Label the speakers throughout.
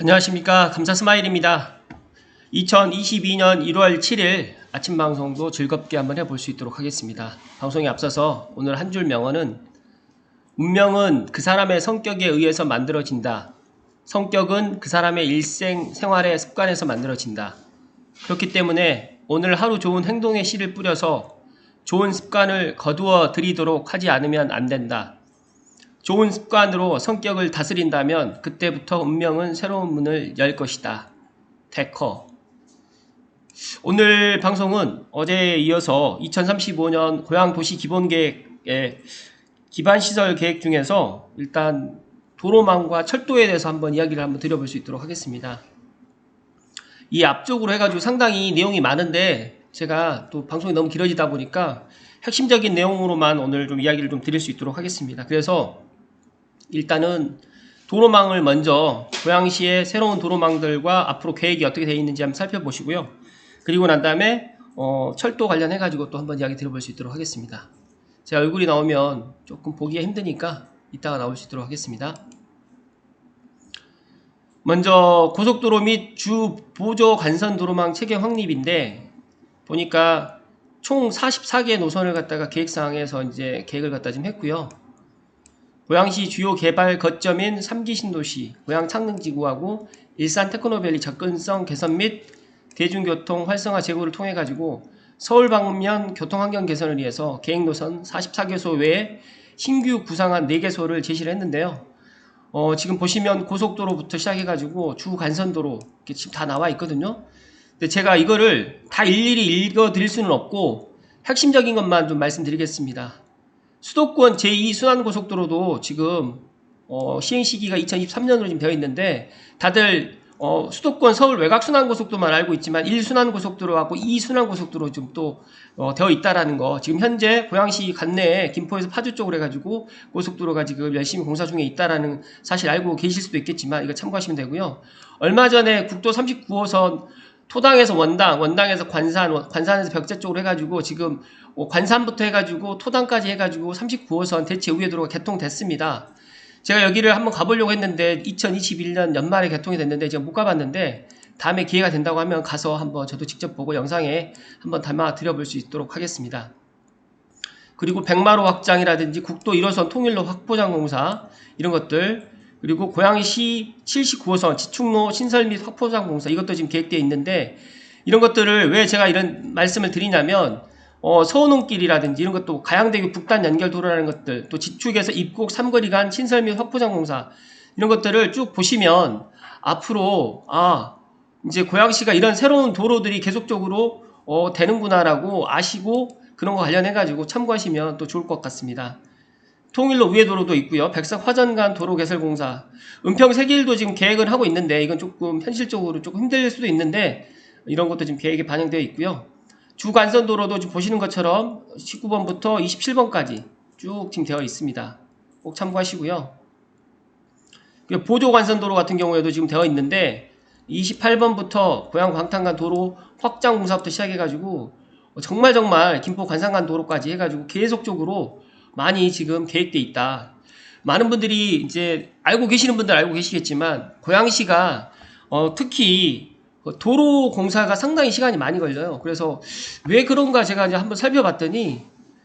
Speaker 1: 안녕하십니까. 감사스마일입니다. 2022년 1월 7일 아침 방송도 즐겁게 한번 해볼 수 있도록 하겠습니다. 방송에 앞서서 오늘 한 줄 명언은 운명은 그 사람의 성격에 의해서 만들어진다. 성격은 그 사람의 일생 생활의 습관에서 만들어진다. 그렇기 때문에 오늘 하루 좋은 행동의 씨를 뿌려서 좋은 습관을 거두어 들이도록 하지 않으면 안 된다. 좋은 습관으로 성격을 다스린다면 그때부터 운명은 새로운 문을 열 것이다. 데커. 오늘 방송은 어제에 이어서 2035년 고양도시기본계획의 기반시설 계획 중에서 일단 도로망과 철도에 대해서 한번 이야기를 한번 드려볼 수 있도록 하겠습니다. 이 앞쪽으로 해가지고 상당히 내용이 많은데 제가 또 방송이 너무 길어지다 보니까 핵심적인 내용으로만 오늘 좀 이야기를 좀 드릴 수 있도록 하겠습니다. 그래서 일단은 도로망을 먼저 고양시의 새로운 도로망들과 앞으로 계획이 어떻게 되어 있는지 한번 살펴보시고요. 그리고 난 다음에 철도 관련해 가지고 또 한번 이야기 들어볼 수 있도록 하겠습니다. 제 얼굴이 나오면 조금 보기가 힘드니까 이따가 나올 수 있도록 하겠습니다. 먼저 고속도로 및 주 보조 간선 도로망 체계 확립인데 보니까 총 44개 노선을 갖다가 계획사항에서 이제 계획을 갖다 좀 했고요. 고양시 주요 개발 거점인 3기 신도시, 고양 창릉지구하고 일산 테크노밸리 접근성 개선 및 대중교통 활성화 제고를 통해 가지고 서울 방면 교통환경 개선을 위해서 계획노선 44개소 외에 신규 구상한 4개소를 제시를 했는데요. 지금 보시면 고속도로부터 시작해 가지고 주 간선도로 이렇게 지금 다 나와 있거든요. 근데 제가 이거를 다 일일이 읽어 드릴 수는 없고 핵심적인 것만 좀 말씀드리겠습니다. 수도권 제2순환고속도로도 지금 시행 시기가 2023년으로 지금 되어 있는데 다들 수도권 서울 외곽순환고속도로만 알고 있지만 1순환고속도로하고 2순환고속도로 좀 또 되어 있다라는 거. 지금 현재 고양시 관내에 김포에서 파주 쪽으로 해가지고 고속도로가 지금 열심히 공사 중에 있다라는 사실 알고 계실 수도 있겠지만 이거 참고하시면 되고요. 얼마 전에 국도 39호선 토당에서 원당, 원당에서 관산, 관산에서 벽제 쪽으로 해가지고 지금 관산부터 해가지고 토당까지 해가지고 39호선 대체 우회도로가 개통됐습니다. 제가 여기를 한번 가보려고 했는데 2021년 연말에 개통이 됐는데 제가 못 가봤는데 다음에 기회가 된다고 하면 가서 한번 저도 직접 보고 영상에 한번 담아 드려볼 수 있도록 하겠습니다. 그리고 백마로 확장이라든지 국도 1호선 통일로 확보장 공사 이런 것들, 그리고 고양시 79호선 지축로 신설 및 확포장 공사 이것도 지금 계획되어 있는데 이런 것들을 왜 제가 이런 말씀을 드리냐면 서운홍길이라든지 이런 것도 가양대교 북단 연결 도로라는 것들, 또 지축에서 입곡 삼거리 간 신설 및 확포장 공사 이런 것들을 쭉 보시면 앞으로 이제 고양시가 이런 새로운 도로들이 계속적으로 되는구나라고 아시고 그런 거 관련해 가지고 참고하시면 또 좋을 것 같습니다. 통일로 우회도로도 있고요. 백석 화전 간 도로 개설 공사, 은평 세길도 지금 계획을 하고 있는데 이건 조금 현실적으로 조금 힘들 수도 있는데 이런 것도 지금 계획에 반영되어 있고요. 주간선도로도 지금 보시는 것처럼 19번부터 27번까지 쭉 지금 되어 있습니다. 꼭 참고하시고요. 보조간선도로 같은 경우에도 지금 되어 있는데 28번부터 고양 광탄간 도로 확장 공사부터 시작해가지고 정말 김포 관산간 도로까지 해가지고 계속적으로 많이 지금 계획돼 있다. 많은 분들이 이제 알고 계시는 분들 알고 계시겠지만 고양시가 특히 도로 공사가 상당히 시간이 많이 걸려요. 그래서 왜 그런가 제가 이제 한번 살펴봤더니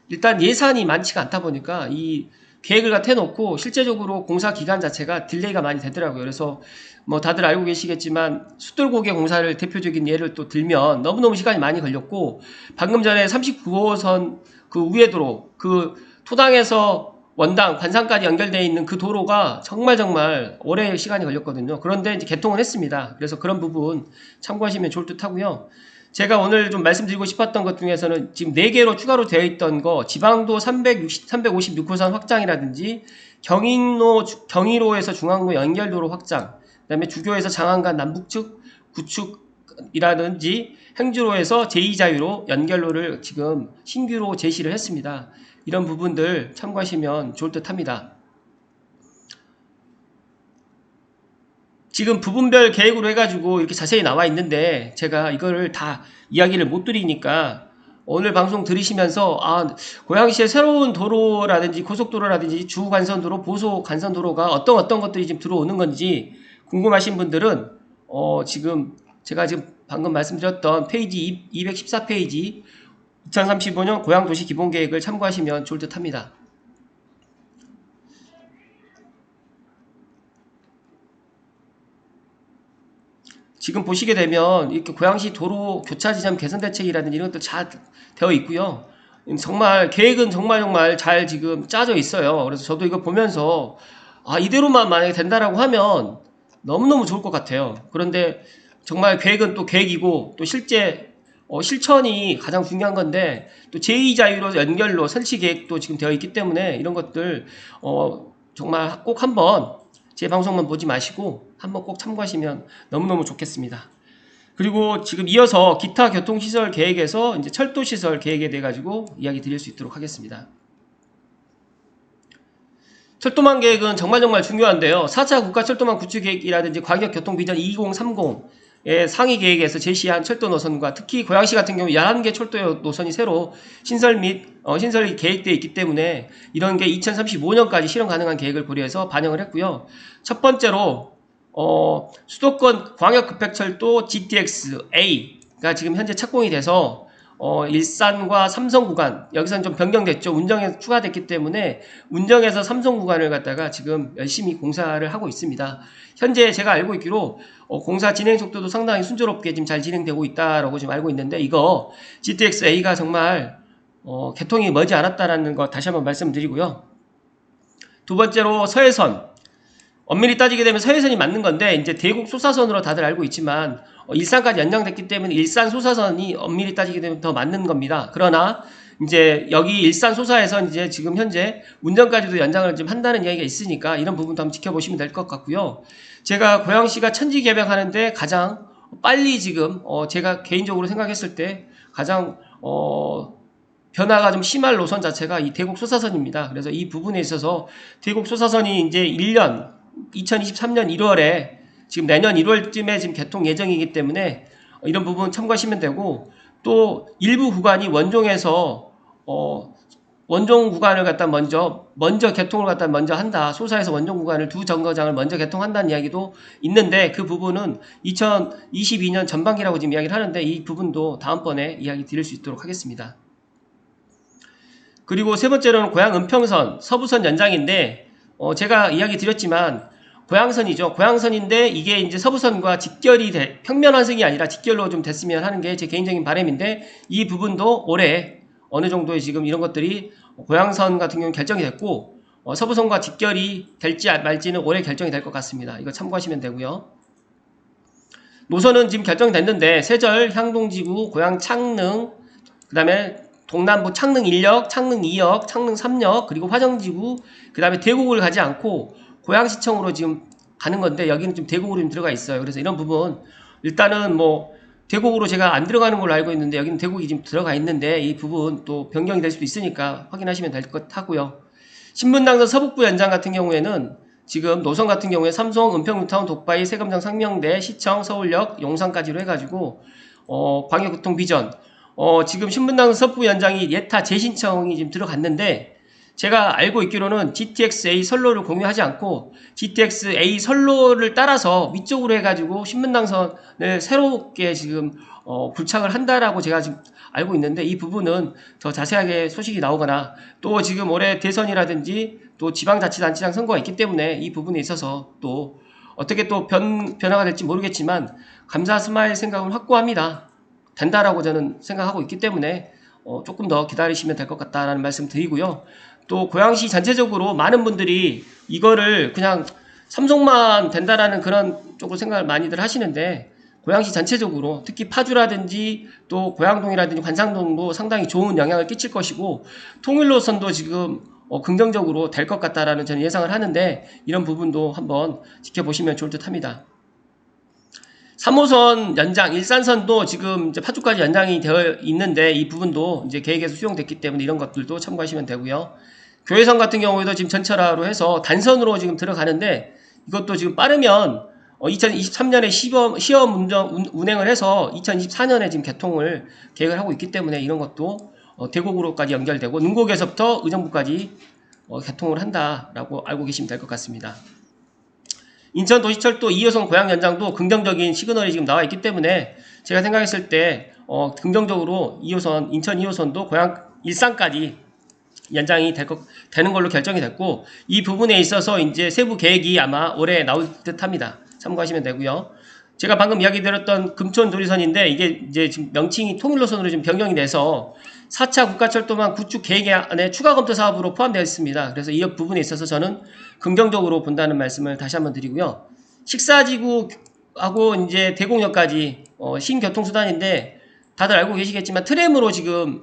Speaker 1: 일단 예산이 많지가 않다 보니까 이 계획을 갖다 해놓고 실제적으로 공사 기간 자체가 딜레이가 많이 되더라고요. 그래서 뭐 다들 알고 계시겠지만 숫돌고개 공사를 대표적인 예를 또 들면 너무너무 시간이 많이 걸렸고 방금 전에 39호선 그 우회도로 그 토당에서 원당, 관산까지 연결되어 있는 그 도로가 정말 오래 시간이 걸렸거든요. 그런데 이제 개통을 했습니다. 그래서 그런 부분 참고하시면 좋을 듯 하고요. 제가 오늘 좀 말씀드리고 싶었던 것 중에서는 지금 4개로 추가로 되어 있던 거, 지방도 356호선 확장이라든지 경의로에서 중앙로 연결도로 확장, 그 다음에 주교에서 장안간 남북측 구축이라든지 행주로에서 제2자유로 연결로를 지금 신규로 제시를 했습니다. 이런 부분들 참고하시면 좋을 듯 합니다. 지금 부분별 계획으로 해가지고 이렇게 자세히 나와 있는데 제가 이거를 다 이야기를 못 드리니까 오늘 방송 들으시면서 고양시의 새로운 도로라든지 고속도로라든지 주간선도로, 보소 간선도로가 어떤 것들이 지금 들어오는 건지 궁금하신 분들은 지금 제가 지금 방금 말씀드렸던 페이지 214페이지 2035년 고양도시 기본계획을 참고하시면 좋을 듯 합니다. 지금 보시게 되면 이렇게 고양시 도로 교차 지점 개선 대책이라든지 이런 것도 잘 되어 있고요. 정말 계획은 정말 잘 지금 짜져 있어요. 그래서 저도 이거 보면서 이대로만 만약에 된다라고 하면 너무너무 좋을 것 같아요. 그런데 정말 계획은 또 계획이고 또 실제 실천이 가장 중요한 건데 또 제2자유로 연결로 설치 계획도 지금 되어 있기 때문에 이런 것들 정말 꼭 한번 제 방송만 보지 마시고 한번 꼭 참고하시면 너무너무 좋겠습니다. 그리고 지금 이어서 기타 교통시설 계획에서 이제 철도시설 계획에 대해 가지고 이야기 드릴 수 있도록 하겠습니다. 철도망 계획은 정말 중요한데요. 4차 국가철도망 구축계획이라든지 광역교통비전 2030의 상위 계획에서 제시한 철도 노선과 특히 고양시 같은 경우 11개 철도 노선이 새로 신설이 계획되어 있기 때문에 이런 게 2035년까지 실현 가능한 계획을 고려해서 반영을 했고요. 첫 번째로 수도권 광역급행철도 GTX-A가 지금 현재 착공이 돼서 일산과 삼성 구간 여기서는 좀 변경됐죠. 운정에 추가됐기 때문에 운정에서 삼성 구간을 갖다가 지금 열심히 공사를 하고 있습니다. 현재 제가 알고 있기로 공사 진행 속도도 상당히 순조롭게 지금 잘 진행되고 있다라고 지금 알고 있는데 이거 GTX-A가 정말 개통이 멀지 않았다라는 거 다시 한번 말씀드리고요. 두 번째로 서해선. 엄밀히 따지게 되면 서해선이 맞는 건데 이제 대곡 소사선으로 다들 알고 있지만 일산까지 연장됐기 때문에 일산 소사선이 엄밀히 따지게 되면 더 맞는 겁니다. 그러나 이제 여기 일산 소사에서 이제 지금 현재 운전까지도 연장을 좀 한다는 이야기가 있으니까 이런 부분도 한번 지켜보시면 될 것 같고요. 제가 고양시가 천지 개방하는데 가장 빨리 지금 제가 개인적으로 생각했을 때 가장 변화가 좀 심할 노선 자체가 이 대곡 소사선입니다. 그래서 이 부분에 있어서 대곡 소사선이 이제 2023년 1월에 지금 내년 1월쯤에 지금 개통 예정이기 때문에 이런 부분 참고하시면 되고 또 일부 구간이 원종에서 원종 구간을 갖다 먼저 개통을 갖다 먼저 한다. 소사에서 원종 구간을 두 정거장을 먼저 개통한다는 이야기도 있는데 그 부분은 2022년 전반기라고 지금 이야기를 하는데 이 부분도 다음번에 이야기 드릴 수 있도록 하겠습니다. 그리고 세 번째로는 고양 은평선 서부선 연장인데 제가 이야기 드렸지만 고양선이죠. 고양선인데 이게 이제 서부선과 직결이 평면 환승이 아니라 직결로 좀 됐으면 하는 게 제 개인적인 바람인데 이 부분도 올해 어느 정도의 지금 이런 것들이 고양선 같은 경우는 결정이 됐고 서부선과 직결이 될지 말지는 올해 결정이 될 것 같습니다. 이거 참고하시면 되고요. 노선은 지금 결정됐는데 세절, 향동지구, 고양 창릉, 그 다음에 동남부 창릉 1역, 창릉 2역, 창릉 3역, 그리고 화정지구, 그 다음에 대곡을 가지 않고 고양시청으로 지금 가는 건데 여기는 좀 대곡으로 좀 들어가 있어요. 그래서 이런 부분 일단은 뭐 대곡으로 제가 안 들어가는 걸로 알고 있는데 여기는 대곡이 지금 들어가 있는데 이 부분 또 변경이 될 수도 있으니까 확인하시면 될 것 하고요. 신분당선 서북부 연장 같은 경우에는 지금 노선 같은 경우에 삼성, 은평, 뉴타운, 독바이, 세금장, 상명대, 시청, 서울역, 용산까지로 해가지고 광역교통 비전 지금 신분당선 서북부 연장이 예타 재신청이 지금 들어갔는데 제가 알고 있기로는 GTX-A 선로를 공유하지 않고 GTX-A 선로를 따라서 위쪽으로 해가지고 신분당선을 새롭게 지금 부착을 한다라고 제가 지금 알고 있는데 이 부분은 더 자세하게 소식이 나오거나 또 지금 올해 대선이라든지 또 지방자치단체장 선거가 있기 때문에 이 부분에 있어서 또 어떻게 또 변화가 될지 모르겠지만 감사 스마일 생각은 확고합니다. 된다라고 저는 생각하고 있기 때문에 조금 더 기다리시면 될 것 같다라는 말씀 드리고요. 또 고양시 전체적으로 많은 분들이 이거를 그냥 삼성만 된다라는 그런 쪽으로 생각을 많이들 하시는데 고양시 전체적으로 특히 파주라든지 또 고양동이라든지 관상동도 상당히 좋은 영향을 끼칠 것이고 통일노선도 지금 긍정적으로 될 것 같다라는 저는 예상을 하는데 이런 부분도 한번 지켜보시면 좋을 듯 합니다. 3호선 연장, 일산선도 지금 이제 파주까지 연장이 되어 있는데 이 부분도 이제 계획에서 수용됐기 때문에 이런 것들도 참고하시면 되고요. 교회선 같은 경우에도 지금 전철화로 해서 단선으로 지금 들어가는데 이것도 지금 빠르면 2023년에 시험 운행을 해서 2024년에 지금 개통을 계획을 하고 있기 때문에 이런 것도 대곡으로까지 연결되고 능곡에서부터 의정부까지 개통을 한다라고 알고 계시면 될 것 같습니다. 인천도시철도 2호선 고양 연장도 긍정적인 시그널이 지금 나와 있기 때문에 제가 생각했을 때 긍정적으로 2호선 인천 2호선도 고양 일산까지 연장이 되는 걸로 결정이 됐고, 이 부분에 있어서 이제 세부 계획이 아마 올해 나올 듯 합니다. 참고하시면 되고요. 제가 방금 이야기 드렸던 금천 도리선인데 이게 이제 지금 명칭이 통일노선으로 지금 변경이 돼서 4차 국가철도망 구축 계획 안에 추가 검토 사업으로 포함되어 있습니다. 그래서 이 부분에 있어서 저는 긍정적으로 본다는 말씀을 다시 한번 드리고요. 식사지구하고 이제 대곡역까지 신교통수단인데 다들 알고 계시겠지만 트램으로 지금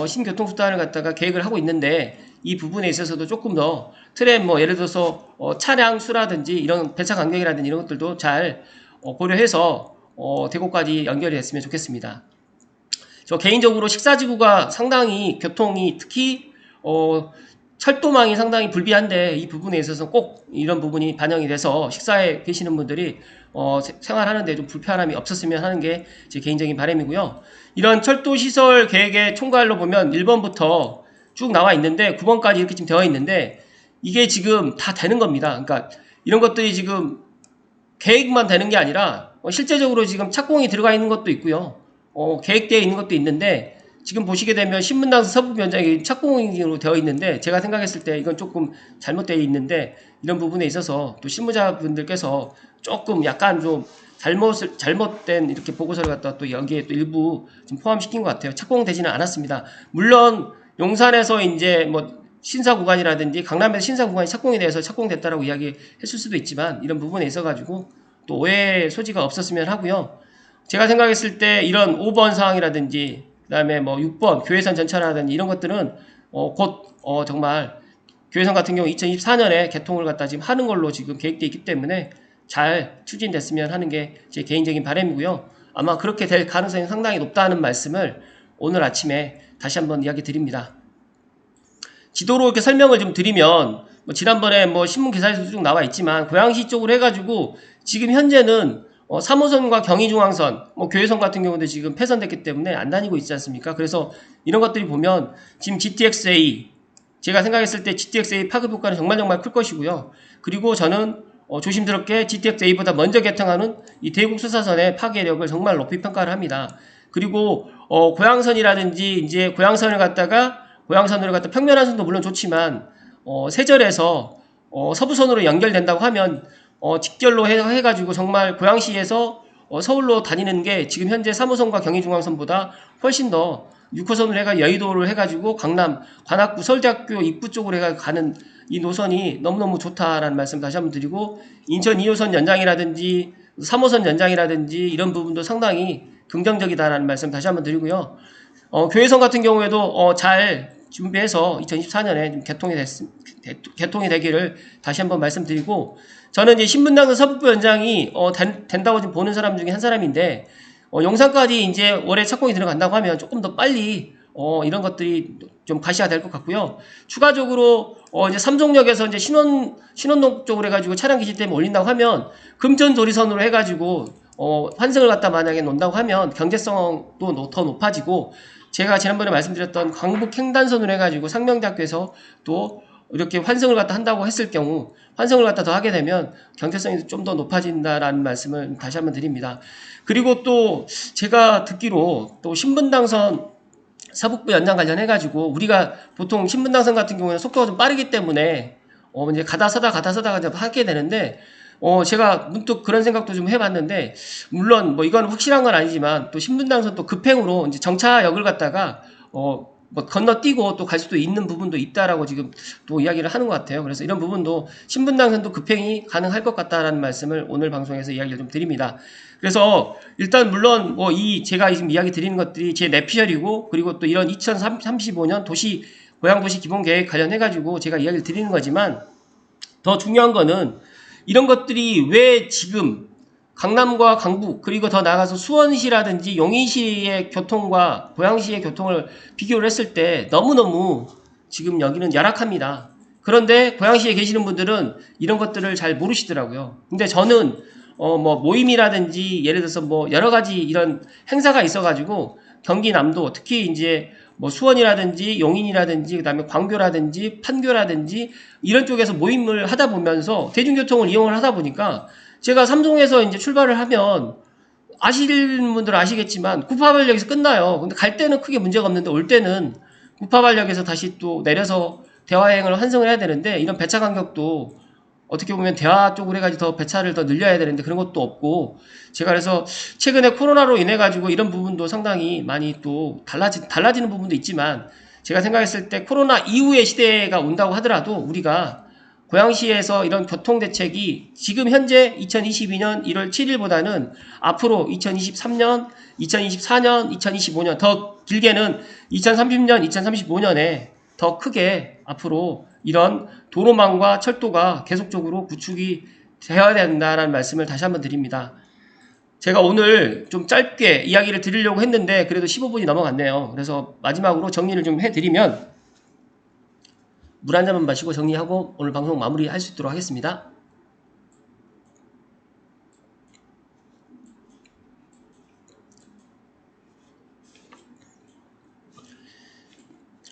Speaker 1: 신교통수단을 갖다가 계획을 하고 있는데, 이 부분에 있어서도 조금 더 트램 예를 들어서 차량 수라든지 이런 배차 간격이라든지 이런 것들도 잘 고려해서 대구까지 연결이 됐으면 좋겠습니다. 저 개인적으로 식사지구가 상당히 교통이 특히 철도망이 상당히 불비한데, 이 부분에 있어서 꼭 이런 부분이 반영이 돼서 식사에 계시는 분들이 생활하는데 좀 불편함이 없었으면 하는 게 제 개인적인 바람이고요. 이런 철도시설 계획의 총괄로 보면 1번부터 쭉 나와 있는데 9번까지 이렇게 지금 되어 있는데, 이게 지금 다 되는 겁니다. 그러니까 이런 것들이 지금 계획만 되는 게 아니라 실제적으로 지금 착공이 들어가 있는 것도 있고요. 계획되어 있는 것도 있는데, 지금 보시게 되면 신분당선 서부 면장이 착공으로 되어 있는데, 제가 생각했을 때 이건 조금 잘못되어 있는데, 이런 부분에 있어서 또 실무자분들께서 조금 약간 좀 잘못된 이렇게 보고서를 갖다 또 여기에 또 일부 좀 포함시킨 것 같아요. 착공되지는 않았습니다. 물론 용산에서 이제 신사 구간이라든지 강남에서 신사 구간이 착공이 돼서 착공됐다라고 이야기했을 수도 있지만, 이런 부분에 있어가지고 또 오해의 소지가 없었으면 하고요. 제가 생각했을 때 이런 5번 사항이라든지 그다음에 6번 교회선 전차라든지 이런 것들은 곧 정말 교회선 같은 경우 2024년에 개통을 갖다 지금 하는 걸로 지금 계획되어 있기 때문에 잘 추진됐으면 하는 게 제 개인적인 바람이고요. 아마 그렇게 될 가능성이 상당히 높다는 말씀을 오늘 아침에 다시 한번 이야기 드립니다. 지도로 이렇게 설명을 좀 드리면, 지난번에 신문 기사에도 쭉 나와 있지만 고양시 쪽으로 해가지고 지금 현재는 3호선과 경의중앙선, 교회선 같은 경우도 지금 폐선됐기 때문에 안 다니고 있지 않습니까? 그래서 이런 것들이 보면 지금 GTX-A, 제가 생각했을 때 GTX-A 파급 효과는 정말 클 것이고요. 그리고 저는 조심스럽게 GTX-A보다 먼저 개통하는 이 대국 수사선의 파괴력을 정말 높이 평가를 합니다. 그리고 고양선이라든지 이제 고양선으로 갖다 평면한선도 물론 좋지만 세절에서 서부선으로 연결된다고 하면 직결로 해가지고 정말 고양시에서 서울로 다니는 게 지금 현재 3호선과 경의중앙선보다 훨씬 더 6호선으로 해가 여의도를 해가지고 강남, 관악구, 서울대학교 입구 쪽으로 해가 가는 이 노선이 너무너무 좋다라는 말씀 다시 한번 드리고, 인천 2호선 연장이라든지 3호선 연장이라든지 이런 부분도 상당히 긍정적이다라는 말씀 다시 한번 드리고요. 교회선 같은 경우에도 잘 준비해서 2024년에 개통이 되기를 다시 한번 말씀드리고, 저는 이제 신분당선 서북부 연장이 된다고 지금 보는 사람 중에 한 사람인데, 용산까지 이제 올해 착공이 들어간다고 하면 조금 더 빨리 이런 것들이 좀 가시가 될 것 같고요. 추가적으로 이제 삼성역에서 이제 신원동 쪽으로 해가지고 차량 기지 때문에 올린다고 하면 금천 도리선으로 해가지고 환승을 갖다 만약에 놓는다고 하면 경제성도 더 높아지고, 제가 지난번에 말씀드렸던 광북 횡단선으로 해가지고 상명대학교에서 또 이렇게 환승을 갖다 한다고 했을 경우, 환승을 갖다 더 하게 되면 경제성이 좀 더 높아진다라는 말씀을 다시 한번 드립니다. 그리고 또 제가 듣기로 또 신분당선 서북부 연장 관련해가지고, 우리가 보통 신분당선 같은 경우에는 속도가 좀 빠르기 때문에 이제 가다 서다가 이제 하게 되는데, 제가 문득 그런 생각도 좀 해봤는데, 물론 이건 확실한 건 아니지만 또 신분당선 또 급행으로 이제 정차역을 갖다가 건너뛰고 또 갈 수도 있는 부분도 있다라고 지금 또 이야기를 하는 것 같아요. 그래서 이런 부분도 신분당선도 급행이 가능할 것 같다라는 말씀을 오늘 방송에서 이야기를 좀 드립니다. 그래서 일단 물론 제가 지금 이야기 드리는 것들이 제 내피셜이고, 그리고 또 이런 2035년 고양도시 기본계획 관련해가지고 제가 이야기를 드리는 거지만, 더 중요한 거는 이런 것들이 왜 지금 강남과 강북, 그리고 더 나아가서 수원시라든지 용인시의 교통과 고양시의 교통을 비교를 했을 때 너무너무 지금 여기는 열악합니다. 그런데 고양시에 계시는 분들은 이런 것들을 잘 모르시더라고요. 근데 저는 모임이라든지 예를 들어서 여러 가지 이런 행사가 있어가지고 경기 남도, 특히 이제 뭐 수원이라든지 용인이라든지 그다음에 광교라든지 판교라든지 이런 쪽에서 모임을 하다 보면서 대중교통을 이용을 하다 보니까 제가 삼성에서 이제 출발을 하면 아시는 분들은 아시겠지만 구파발역에서 끝나요. 근데 갈 때는 크게 문제가 없는데 올 때는 구파발역에서 다시 또 내려서 대화행을 환승을 해야 되는데 이런 배차 간격도 어떻게 보면 대화 쪽으로 해가지고 더 배차를 더 늘려야 되는데 그런 것도 없고 제가 그래서 최근에 코로나로 인해 가지고 이런 부분도 상당히 많이 또 달라지는 부분도 있지만 제가 생각했을 때 코로나 이후의 시대가 온다고 하더라도 우리가 고양시에서 이런 교통대책이 지금 현재 2022년 1월 7일보다는 앞으로 2023년, 2024년, 2025년 더 길게는 2030년, 2035년에 더 크게 앞으로 이런 도로망과 철도가 계속적으로 구축이 되어야 된다는 말씀을 다시 한번 드립니다. 제가 오늘 좀 짧게 이야기를 드리려고 했는데 그래도 15분이 넘어갔네요. 그래서 마지막으로 정리를 좀 해드리면 물 한 잔만 마시고 정리하고 오늘 방송 마무리할 수 있도록 하겠습니다.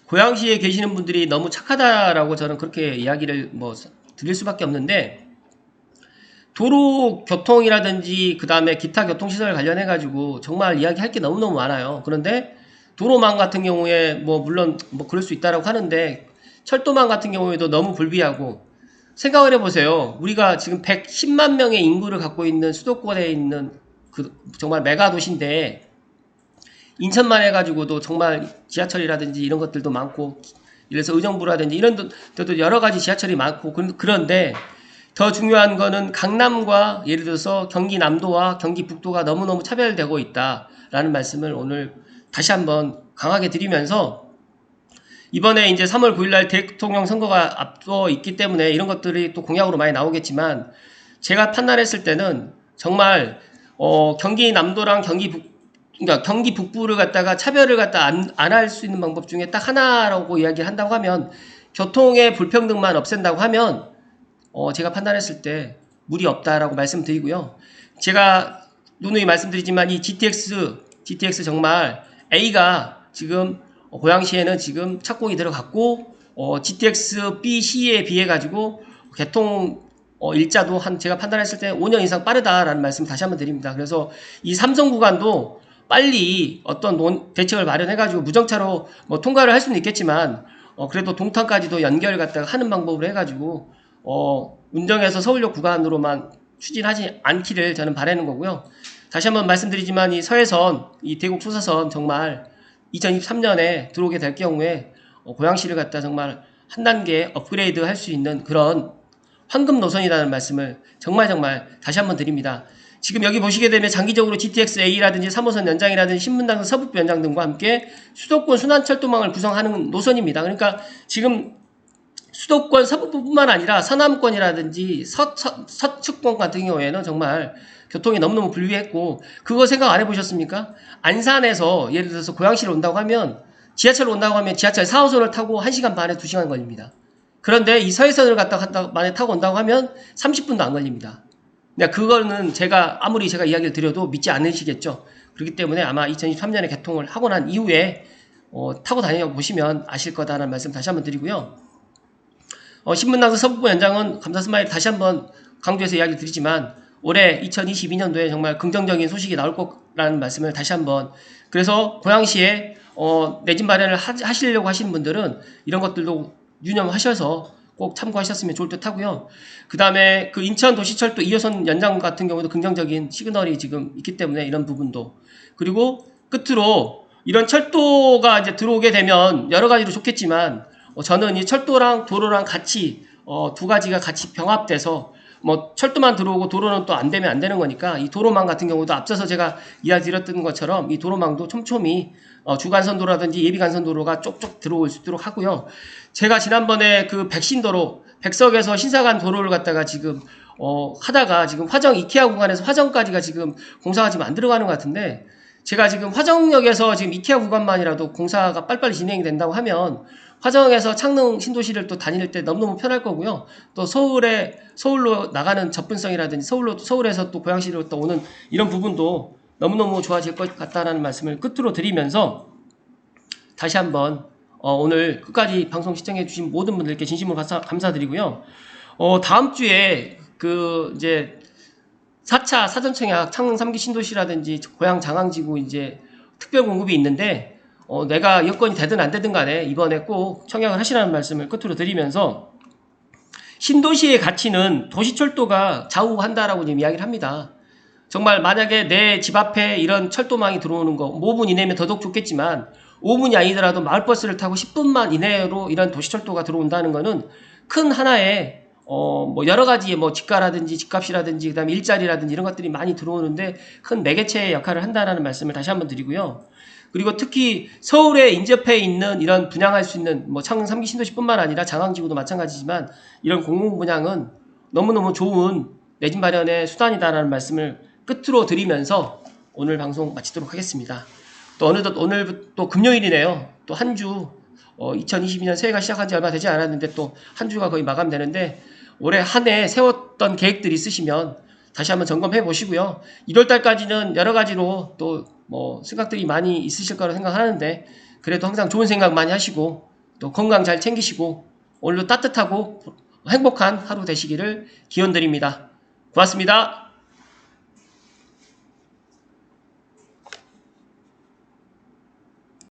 Speaker 1: 고양시에 계시는 분들이 너무 착하다라고 저는 그렇게 이야기를 드릴 수밖에 없는데 도로 교통이라든지 그 다음에 기타 교통시설 관련해 가지고 정말 이야기할 게 너무너무 많아요. 그런데 도로망 같은 경우에 물론 그럴 수 있다라고 하는데 철도망 같은 경우에도 너무 불비하고 생각을 해보세요. 우리가 지금 110만 명의 인구를 갖고 있는 수도권에 있는 그 정말 메가 도시인데 인천만 해가지고도 정말 지하철이라든지 이런 것들도 많고 이래서 의정부라든지 이런 데도 여러 가지 지하철이 많고 그런데 더 중요한 거는 강남과 예를 들어서 경기 남도와 경기 북도가 너무너무 차별되고 있다라는 말씀을 오늘 다시 한번 강하게 드리면서 이번에 이제 3월 9일날 대통령 선거가 앞서 있기 때문에 이런 것들이 또 공약으로 많이 나오겠지만 제가 판단했을 때는 정말 경기 남도랑 그러니까 경기 북부를 갖다가 차별을 갖다 안 할 수 있는 방법 중에 딱 하나라고 이야기를 한다고 하면 교통의 불평등만 없앤다고 하면 제가 판단했을 때 무리 없다라고 말씀드리고요. 제가 누누이 말씀드리지만 이 GTX 정말 A가 지금 고양시에는 지금 착공이 들어갔고 GTX B, C에 비해 가지고 개통 일자도 제가 판단했을 때 5년 이상 빠르다라는 말씀 다시 한번 드립니다. 그래서 이 삼성 구간도 빨리 어떤 대책을 마련해 가지고 무정차로 통과를 할 수는 있겠지만 그래도 동탄까지도 연결 갖다가 하는 방법으로 해 가지고 운정에서 서울역 구간으로만 추진하지 않기를 저는 바라는 거고요. 다시 한번 말씀드리지만 이 서해선, 이 대곡 소사선 정말 2023년에 들어오게 될 경우에 고양시를 갖다 정말 한 단계 업그레이드 할 수 있는 그런 황금 노선이라는 말씀을 정말 다시 한번 드립니다. 지금 여기 보시게 되면 장기적으로 GTX-A라든지 3호선 연장이라든지 신분당선 서북부 연장 등과 함께 수도권 순환철도망을 구성하는 노선입니다. 그러니까 지금 수도권 서북부뿐만 아니라 서남권이라든지 서측권 같은 경우에는 정말 교통이 너무너무 불리했고 그거 생각 안 해보셨습니까? 안산에서 예를 들어서 고양시를 온다고 하면 지하철로 온다고 하면 지하철 4호선을 타고 1시간 반에 2시간 걸립니다. 그런데 이 서해선을 만에 타고 온다고 하면 30분도 안 걸립니다. 그거는 아무리 제가 이야기를 드려도 믿지 않으시겠죠. 그렇기 때문에 아마 2023년에 개통을 하고 난 이후에 타고 다녀보시면 아실 거다라는 말씀 다시 한번 드리고요. 신분당선 서북부 연장은 감사스마일 다시 한번 강조해서 이야기 드리지만 올해 2022년도에 정말 긍정적인 소식이 나올 거라는 말씀을 다시 한번 그래서 고양시에 내 집 마련을 하시려고 하시는 분들은 이런 것들도 유념하셔서 꼭 참고하셨으면 좋을 듯 하고요. 그 다음에 그 인천 도시철도 2호선 연장 같은 경우도 긍정적인 시그널이 지금 있기 때문에 이런 부분도 그리고 끝으로 이런 철도가 이제 들어오게 되면 여러 가지로 좋겠지만 저는 이 철도랑 도로랑 같이 두 가지가 같이 병합돼서 철도만 들어오고 도로는 또 안 되면 안 되는 거니까 이 도로망 같은 경우도 앞서서 제가 이야기 드렸던 것처럼 이 도로망도 촘촘히 주간선도라든지 예비간선도로가 쪽쪽 들어올 수 있도록 하고요. 제가 지난번에 그 백석에서 신사간 도로를 갖다가 지금 하다가 지금 화정 이케아 구간에서 화정까지가 지금 공사가 지금 안 들어가는 것 같은데 제가 지금 화정역에서 지금 이케아 구간만이라도 공사가 빨리빨리 진행이 된다고 하면 화정에서 창릉 신도시를 또 다닐 때 너무너무 편할 거고요. 또 서울로 나가는 접근성이라든지 서울에서 또 고양시로 또 오는 이런 부분도 너무너무 좋아질 것 같다라는 말씀을 끝으로 드리면서 다시 한번 오늘 끝까지 방송 시청해 주신 모든 분들께 진심으로 감사드리고요. 다음 주에 이제 4차 사전청약 창릉 3기 신도시라든지 고양 장항지구 이제 특별 공급이 있는데 내가 여건이 되든 안 되든 간에 이번에 꼭 청약을 하시라는 말씀을 끝으로 드리면서 신도시의 가치는 도시철도가 좌우한다라고 지금 이야기를 합니다. 정말 만약에 내 집 앞에 이런 철도망이 들어오는 거 5분 이내면 더더욱 좋겠지만 5분이 아니더라도 마을버스를 타고 10분만 이내로 이런 도시철도가 들어온다는 거는 큰 하나의 뭐 여러 가지 뭐 집가라든지 집값이라든지 그다음에 일자리라든지 이런 것들이 많이 들어오는데 큰 매개체의 역할을 한다는 말씀을 다시 한번 드리고요. 그리고 특히 서울에 인접해 있는 이런 분양할 수 있는 뭐 창릉 3기 신도시뿐만 아니라 장항지구도 마찬가지지만 이런 공공 분양은 너무너무 좋은 내 집 마련의 수단이다라는 말씀을 끝으로 드리면서 오늘 방송 마치도록 하겠습니다. 또 어느덧 오늘 또 금요일이네요. 또 한 주 2022년 새해가 시작한 지 얼마 되지 않았는데 또 한 주가 거의 마감되는데 올해 한 해 세웠던 계획들이 있으시면 다시 한번 점검해 보시고요. 1월 달까지는 여러 가지로 또 뭐 생각들이 많이 있으실 거라 생각하는데 그래도 항상 좋은 생각 많이 하시고 또 건강 잘 챙기시고 오늘도 따뜻하고 행복한 하루 되시기를 기원드립니다. 고맙습니다.